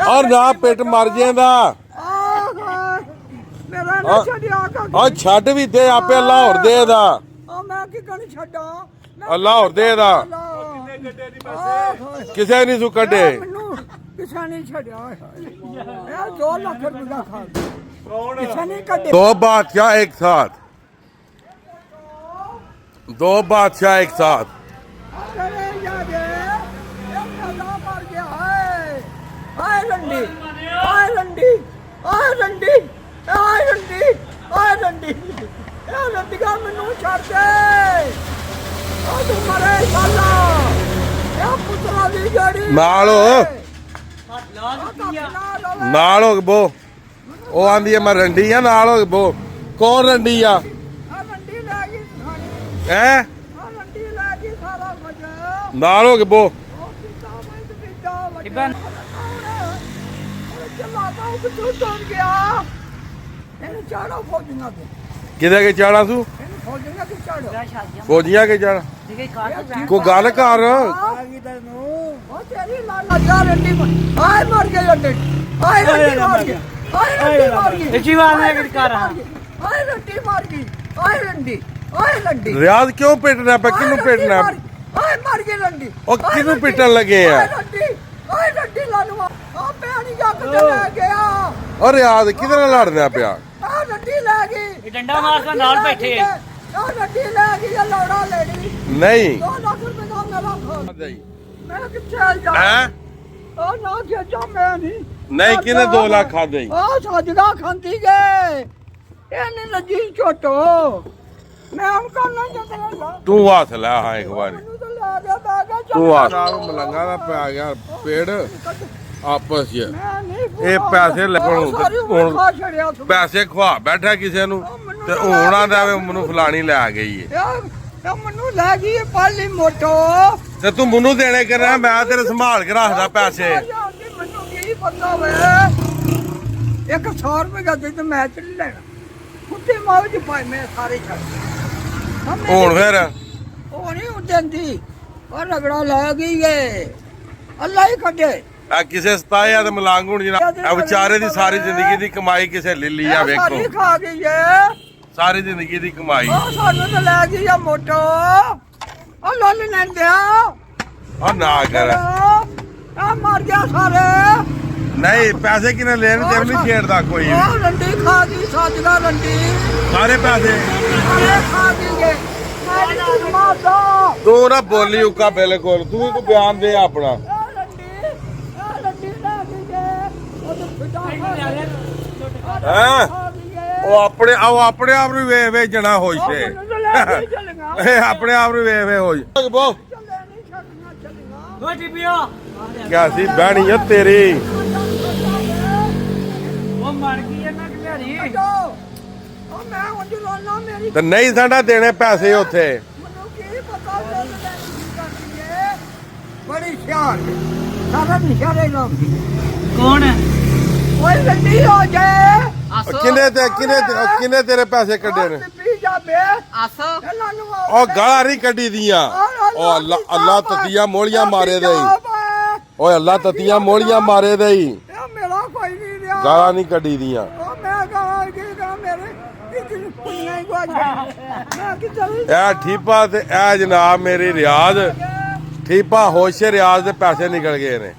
ਔਰ ਨਾ ਪਿੱਟ ਮਰ ਜਾਂਦਾ ਮੇਰਾ ਨਾ ਛੱਡਿਆ ਕਾ ਔਰ ਛੱਡ ਵੀ ਦੇ ਆਪੇ ਅੱਲਾ ਹੋਰ ਦੇ ਦਾ ਆ ਮੈਂ ਕੀ ਕਣ ਛੱਡਾਂ ਅੱਲਾ ਹੋਰ ਦੇ ਦਾ ਕਿੰਨੇ ਗੱਡੇ ਦੀ ਪੈਸੇ ਕਿਸੇ ਨਹੀਂ ਸੁ ਕੱਢੇ ਮੈਨੂੰ ਕਿਸੇ ਨਹੀਂ ਛੱਡਿਆ ਇਹ 2 ਲੱਖ ਰੁਪਏ ਦਾ ਖਾ ਕੌਣ ਕਿਸੇ ਨਹੀਂ ਕੱਢੇ दो बादशाह एक साथ दो बादशाह एक साथ ਅਰੇ ਯਾਰ ਇਹ ਖਦਾ ਮਰ ਗਿਆ ਹਾਏ ਹਾਏ ਰੰਡੀ ਹਾਏ ਰੰਡੀ ਹਾਏ ਰੰਡੀ ਹਾਏ ਰੰਡੀ ਹਾਏ ਰੰਡੀ ਇਹ ਰੰਡੀਗਾ ਮੈਨੂੰ ਛੱਡ ਦੇ ਉਹ ਤੂੰ ਮਰੇ ਸਾਲਾ ਇਹ ਪੁੱਤਰਾ ਦੀ ਗੜੀ नाल हो नाल हो बो ओ आंदी है मैं रंडी आ नाल हो बो कौन रंडी आ ਰੰਡੀ ਲੈ ਗਈ ਖਾਣੀ हैं ਰੰਡੀ ਲੈ ਗਈ ਸਾਰਾ ਕੁਝ नाल हो बो ਉਹ ਕਿਤਾ ਮੈਂ ਤੇ ਕਿਤਾ ਵੱਡਾ ਚੱਲਾ ਤਾਂ ਕਿੱਥੋਂ ਤੁਰ ਗਿਆ ਇਹਨੂੰ ਚਾੜੋ ਫੌਜੀਆਂ ਤੇ किधर के चाड़ा सू ਇਹਨੂੰ ਫੌਜੀਆਂ ਤੇ ਚਾੜੋ फौजियां के चाड़ा को गल कर ਆ ਗਈ ਤੈਨੂੰ ਉਹ ਤੇਰੀ ਲੱਗਾ ਰੰਡੀ ਹਾਏ ਮਰ ਗਿਆ ਰੰਡੀ ਹਾਏ ਰੰਡੀ ਮਰ ਗਿਆ ਹਾਏ ਰੰਡੀ ਮਰ ਗਈ ਇੱਚੀ ਆਵਾਜ਼ ਨਾਲ ਕਿਹੜੀ ਕਰ ਰਹਾ ਹਾਏ ਰੰਡੀ ਮਰ ਗਈ ਹਾਏ ਰੰਡੀ ਹਾਏ ਰੰਡੀ रियाज क्यों पिटना पे किनू पिटना ਹਾਏ ਮਰ ਗਈ ਰੰਡੀ ओ किनू पिटन लगे ਹਾਏ आ ਰੰਡੀ ਹਾਏ ਰੰਡੀ ਲਾਨੂੰ ਆ ਪੈਣੀ ਜੱਗ ਤੇ ਲੈ ਗਿਆ और रियाज किधर लड़ना पिया ਆ ਰੰਡੀ ਲੈ ਗਈ ਇਹ ਡੰਡਾ ਮਾਰਦਾ ਨਾਲ ਬੈਠੇ ਆ ਰੰਡੀ ਲੈ ਗਈ ਆ ਲੌੜਾ ਲੈਣੀ नहीं 2 ਲੱਖ ਰੁਪਏ ਦਾ ਮੇਰਾ ਖਾ ਮੈਂ ਕਿੱਥੇ ਜਾ हैं ਉਹ ਨਾ ਜਾ ਮੈਂ ਨਹੀਂ नहीं किने 2 लाख खा दे ਆ ਸਜਦਾ ਖਾਂਦੀ ਗਏ ਇਹਨੇ ਲੱਜੀ ਝੋਟੋ ਮੈਂ ਹੁਣ ਕਰਨਾ ਜਾਂਦਾ तू हाथ ला हां एक बार ਮੈਨੂੰ ਤਾਂ ਲਾ ਗਿਆ ਬਾ ਗਿਆ तू हाथ मलंगा दा पे आ गया पेड़ आपस च ਮੈਂ ਨਹੀਂ ਇਹ ਪੈਸੇ ਲੱਗਣ ਹੁਣ ਖਾ ਛੜਿਆ ਤੂੰ ਪੈਸੇ ਖਵਾ ਬੈਠਾ ਕਿਸੇ ਨੂੰ ਤੇ ਹੋਣਾ ਦਾ ਮੈਨੂੰ ਫਲਾਣੀ ਲੈ ਗਈ ਏ ਇਹ ਮੈਨੂੰ ਲੈ ਗਈ ਇਹ ਪਾਲੀ ਮੋਟੋ ਤੇ ਤੂੰ ਮੈਨੂੰ ਦੇਣੇ ਕਰਨਾ ਮੈਂ ਤੇਰੇ ਸੰਭਾਲ ਕੇ ਰੱਖਦਾ ਪੈਸੇ ਮੈਨੂੰ ਕੀ ਪਤਾ ਵੇ 100 ਰੁਪਏ ਗੱਦੇ ਤੇ ਮੈਂ ਚੱਲ ਲੈਣਾ ਕੁੱਤੇ ਮਾਉ ਚ ਪਾਈ ਮੈਂ ਸਾਰੇ ਛੱਡ ਹੁਣ ਫਿਰ ਉਹ ਨਹੀਂ ਉੱਡਦੀ ਉਹ ਰਗੜਾ ਲੈ ਗਈ ਏ ਅੱਲਾ ਹੀ ਕੱਢੇ ਆ ਕਿਸੇ ਸਤਾਇਆ ਤੇ ਮਲੰਗ ਹੁਣ ਜਨਾ ਆ ਵਿਚਾਰੇ ਦੀ ਸਾਰੀ ਜ਼ਿੰਦਗੀ ਦੀ ਕਮਾਈ ਕਿਸੇ ਲੈ ਲਈ ਆ ਵੇਖੋ ਸਾਰੀ ਖਾ ਗਈ ਏ ਸਾਰੀ ਜ਼ਿੰਦਗੀ ਦੀ ਕਮਾਈ ਉਹ ਸਾਨੂੰ ਤਾਂ ਲੈ ਗਈ ਆ ਮੋਟੋ ਉਹ ਲੱਲ ਨੰਦਿਆ ਆ ਨਾ ਕਰ ਆ ਮਰ ਗਿਆ ਸਾਰੇ ਨਹੀਂ ਪੈਸੇ ਕਿਨੇ ਲੈਣ ਤੇ ਨਹੀਂ ਛੇੜਦਾ ਕੋਈ ਵੀ। ਉਹ ਰੰਡੀ ਖਾ ਗਈ ਸੱਜਦਾ ਰੰਡੀ ਸਾਰੇ ਪੈਸੇ ਸਾਰੇ ਖਾ ਗਈ ਏ ਮੈਂ ਨਹੀਂ ਮਾਰਦਾ ਤੂੰ ਨਾ ਬੋਲੀ ਉੱਕਾ ਬਿਲਕੁਲ ਤੂੰ ਇੱਕ ਬਿਆਨ ਦੇ ਆਪਣਾ ਆ ਰੰਡੀ ਲੈ ਗਈ ਏ ਉਹ ਤਾਂ ਫਿੱਟਾ ਹੈਂ? ਉਹ ਆਪਣੇ ਆਪ ਨੂੰ ਵੇ ਵੇਚਣਾ ਹੋਈ ਸੇ ਇਹ ਆਪਣੇ ਆਪ ਨੂੰ ਵੇ ਹੋਈ ਬੋ ਰੋਟੀ ਪੀਓ ਕਿਆ ਸੀ ਬਹਿਣੀ ਆ ਤੇਰੀ ਉਹ ਮਰ ਗਈ ਇਹਨਾਂ ਕਿਹੜੀ ਉਹ ਮੈਂ ਉਂਝ ਰੋਣਾ ਮੇਰੀ ਤੇ ਨਹੀਂ ਸਾਡਾ ਦੇਣੇ ਪੈਸੇ ਉੱਥੇ ਮੈਨੂੰ ਕੀ ਪਤਾ ਉਹ ਲੈਣੀ ਕੀ ਕਰਦੀ ਏ ਬੜੀ ਸ਼ਿਆਰ ਸਾਰਾ ਨਿਸ਼ਾਰੇ ਲੋਕ ਕੌਣ ਹੈ ਓਏ ਰੰਡੀ ਹੋ ਜਾਏ ਕਿੰਨੇ ਤੇਰੇ ਪੈਸੇ ਕੱਢੇ ਨੇ ਪੀ ਜਾ ਬੇ ਆਸ ਇਹਨਾਂ ਨੂੰ ਉਹ ਗਾਲਾਂ ਨਹੀਂ ਕੱਢੀ ਦੀਆਂ ਉਹ ਅੱਲਾ ਤਤੀਆਂ ਮੋਲੀਆਂ ਮਾਰੇ ਦੇ ਓਏ ਅੱਲਾ ਤਤੀਆਂ ਮੋਲੀਆਂ ਮਾਰੇ ਦੇ ਇਹ ਮੇਰਾ ਕੋਈ ਨਹੀਂ ਰਿਹਾ ਗਾਲਾਂ ਨਹੀਂ ਕੱਢੀ ਦੀਆਂ ਉਹ ਮੈਂ ਕਹਾਂ ਕਿ ਮੇਰੇ ਕਿਤੇ ਪੁੰਨੇ ਗਵਾਜ ਮੈਂ ਕਿਤੇ ਇਹ ਠੀਪਾ ਤੇ ਇਹ ਜਨਾਬ ਮੇਰੀ ਰਿਆਜ਼ ਠੀਪਾ ਹੋਸ਼ੇ ਰਿਆਜ਼ ਦੇ ਪੈਸੇ ਨਿਕਲ ਗਏ ਨੇ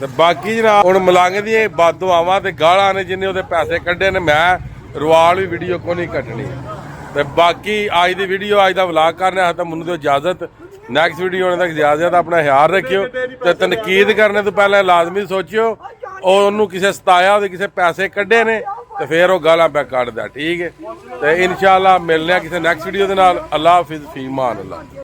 ਤੇ ਬਾਕੀ ਜਨਾਬ ਹੁਣ ਮਲੰਗ ਦੀਆਂ ਬਦਦੁਆਵਾਂ ਤੇ ਗਾਲਾਂ ਨੇ ਜਿੰਨੇ ਉਹਦੇ ਪੈਸੇ ਕੱਢੇ ਨੇ ਮੈਂ ਰਵਾਲ ਵੀ ਵੀਡੀਓ ਕੋ ਨਹੀਂ ਕੱਟਣੀ ਤੇ ਬਾਕੀ ਅੱਜ ਦੀ ਵੀਡੀਓ ਅੱਜ ਦਾ ਵਲੌਗ ਕਰਨਾ ਹੈ ਤਾਂ ਮੈਨੂੰ ਦਿਓ ਇਜਾਜ਼ਤ ਨੈਕਸਟ ਵੀਡੀਓ ਆਉਣ ਤੱਕ ਇਜਾਜ਼ਤ ਆਪਣਾ ਖਿਆਲ ਰੱਖਿਓ ਤੇ ਤਨਕੀਦ ਕਰਨੇ ਤੋਂ ਪਹਿਲਾਂ ਲਾਜ਼ਮੀ ਸੋਚਿਓ ਉਹਨੂੰ ਕਿਸੇ ਸਤਾਇਆ ਉਹਦੇ ਕਿਸੇ ਪੈਸੇ ਕੱਢੇ ਨੇ ਤੇ ਫਿਰ ਉਹ ਗਾਲਾਂ ਪੈ ਕੱਢਦਾ ਠੀਕ ਹੈ ਤੇ ਇਨਸ਼ਾਅੱਲਾ ਮਿਲਨੇ ਆ ਕਿਸੇ ਨੈਕਸਟ ਵੀਡੀਓ ਦੇ ਨਾਲ ਅੱਲਾ ਹਾਫਿਜ਼ ਫੀ ਮਾਨ ਅੱਲਾ